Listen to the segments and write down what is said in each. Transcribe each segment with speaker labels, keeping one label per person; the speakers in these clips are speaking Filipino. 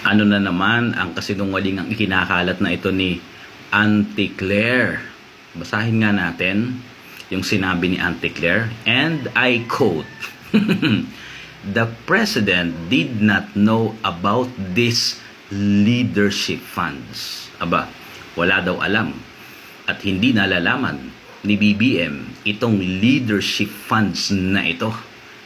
Speaker 1: Ano na naman ang kasinungaling ang ikinakalat na ito ni Auntie Claire. Basahin nga natin yung sinabi ni Auntie Claire, and I quote, "The President did not know about this leadership funds." Aba, wala daw alam at hindi nalalaman ni BBM itong leadership funds na ito.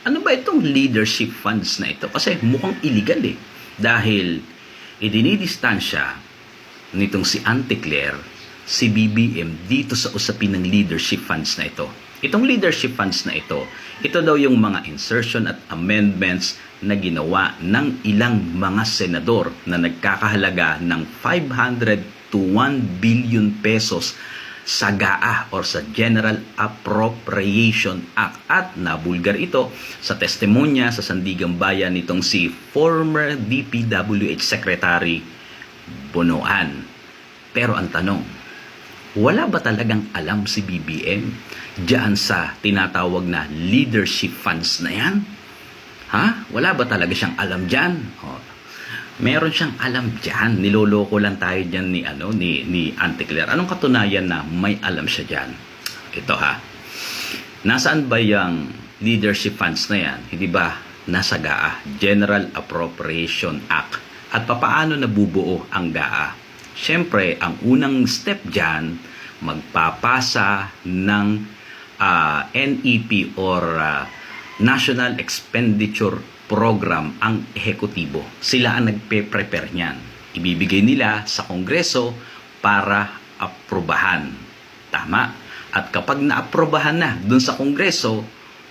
Speaker 1: Ano ba itong leadership funds na ito? Kasi mukhang illegal eh. Dahil idinidistansya nitong si Auntie Claire, si BBM dito sa usapin ng leadership funds na ito. Itong leadership funds na ito daw yung mga insertion at amendments na ginawa ng ilang mga senador na nagkakahalaga ng 500 to 1 billion pesos sa GAA or sa General Appropriation Act, at nabulgar ito sa testimonya sa Sandigang Bayan nitong si former DPWH Secretary Bonoan. Pero ang tanong, wala ba talagang alam si BBM diyan sa tinatawag na leadership funds na yan? Ha? Wala ba talaga siyang alam diyan? Meron siyang alam diyan. Niloloko lang tayo diyan ni Auntie Claire. Anong katunayan na may alam siya diyan? Ito ha. Nasaan ba yung leadership funds na yan? Hindi ba nasa GAA, General Appropriation Act? At papaano nabubuo ang GAA? Siyempre, ang unang step diyan, magpapasa ng NEP or National Expenditure Program ang ehekutibo. Sila ang nagpe-prepare niyan. Ibibigay nila sa Kongreso para aprobahan. Tama? At kapag naaprobahan na dun sa Kongreso,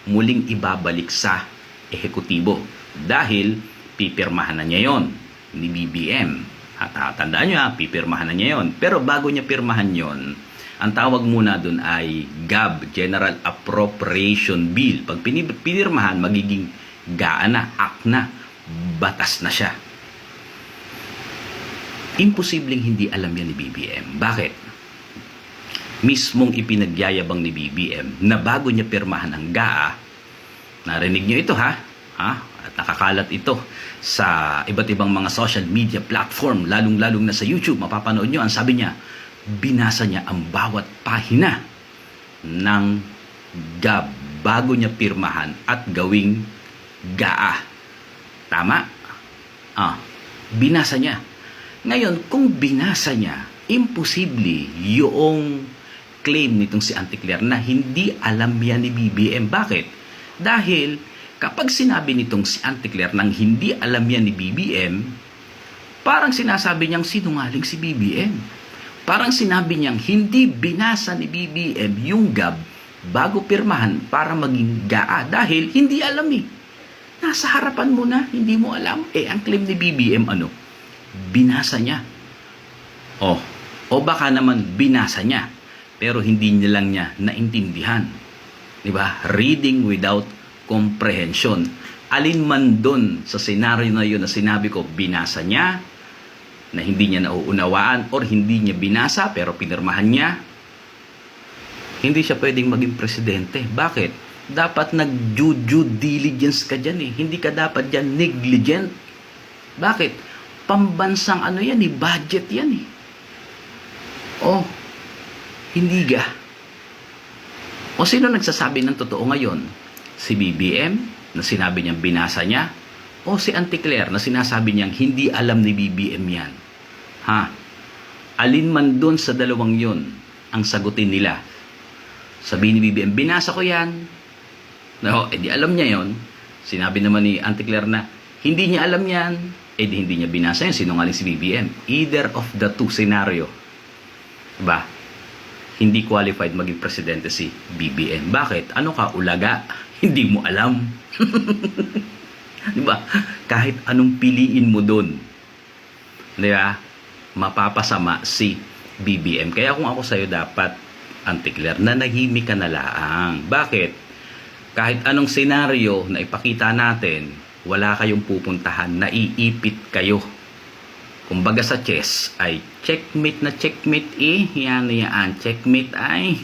Speaker 1: muling ibabalik sa ehekutibo. Dahil pipirmahan na niya yon ni BBM. At tandaan nyo pipirmahan na niya yon. Pero bago niya pirmahan yon, ang tawag muna dun ay GAB, General Appropriation Bill. Pag pinirmahan, magiging GAA na, act na, batas na siya. Imposibleng hindi alam yan ni BBM. Bakit? Mismong ipinagyayabang ni BBM na bago niya pirmahan ang GAA, narinig niyo ito ha? At nakakalat ito sa iba't ibang mga social media platform, lalong-lalong na sa YouTube, mapapanood nyo. Ang sabi niya, binasa niya ang bawat pahina ng GAB bago niya pirmahan at gawing GAA. Tama? Binasa niya. Ngayon, kung binasa niya, imposible yung claim nitong si Auntie Claire na hindi alam yan ni BBM. Bakit? Dahil kapag sinabi nitong si Auntie Claire nang hindi alam yan ni BBM, parang sinasabi niyang sinungaling si BBM. Parang sinabi niyang hindi binasa ni BBM yung GAB bago pirmahan para maging GAA dahil hindi alam eh. Nasa harapan mo na, hindi mo alam. Ang claim ni BBM binasa niya. O baka naman binasa niya, pero hindi niya lang niya naintindihan. Diba? Reading without comprehension. Alin man doon sa senaryo na yun na sinabi ko, binasa niya, na hindi niya nauunawaan, or hindi niya binasa pero pinirmahan niya, hindi siya pwedeng maging presidente. Bakit? Dapat nag-due diligence ka dyan eh. Hindi ka dapat dyan negligent. Bakit? Pambansang yan eh, budget yan eh. Hindi ka. Sino nagsasabi ng totoo ngayon? Si BBM na sinabi niyang binasa niya, o si Auntie Claire na sinasabi niyang hindi alam ni BBM yan? Alin man doon sa dalawang yun ang sagutin nila. Sabihin ni BBM, binasa ko yan. Di alam niya yon. Sinabi naman ni Auntie Claire na hindi niya alam yan, di hindi niya binasa yan. Sinungaling si BBM. Either of the two scenario. Diba? Hindi qualified maging presidente si BBM. Bakit? Ano ka, ulaga? Hindi mo alam. Diba? Kahit anong piliin mo dun, diba? Mapapasama si BBM. Kaya kung ako sa'yo, dapat, Auntie Claire, nanahimik ka na lang. Bakit? Kahit anong senaryo na ipakita natin, wala kayong pupuntahan, naiipit kayo. Kumbaga sa chess ay checkmate na checkmate yan, checkmate ay